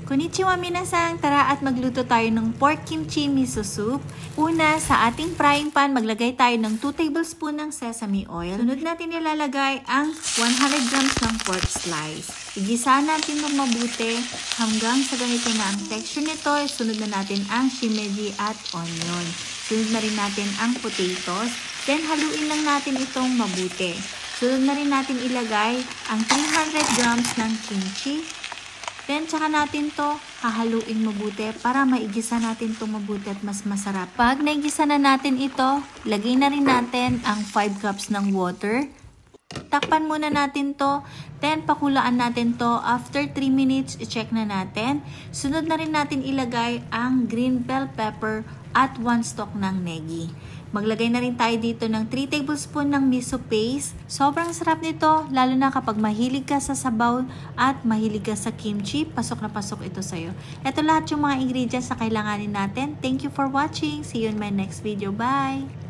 Konnichiwa minasang! Tara at magluto tayo ng pork kimchi miso soup. Una, sa ating frying pan, maglagay tayo ng 2 tablespoon ng sesame oil. Sunod natin ilalagay ang 100 grams ng pork slice. Igisa natin ng mabuti hanggang sa ganito na ang texture nito. Sunod na natin ang shimeji at onion. Sunod na rin natin ang potatoes. Then haluin lang natin itong mabuti. Sunod na rin natin ilagay ang 300 grams ng kimchi. Then, tsaka natin to hahaluin mabuti para maigisa natin to mabuti at mas masarap. Pag naigisa na natin ito, lagay na rin natin ang 5 cups ng water. Takpan muna natin to. Then, pakulaan natin to. After 3 minutes, i-check na natin. Sunod na rin natin ilagay ang green bell pepper at 1 stalk ng negi. Maglagay na rin tayo dito ng 3 tablespoon ng miso paste. Sobrang sarap nito, lalo na kapag mahilig ka sa sabaw at mahilig ka sa kimchi. Pasok na pasok ito sa'yo. Ito lahat yung mga ingredients na kailanganin natin. Thank you for watching. See you in my next video. Bye!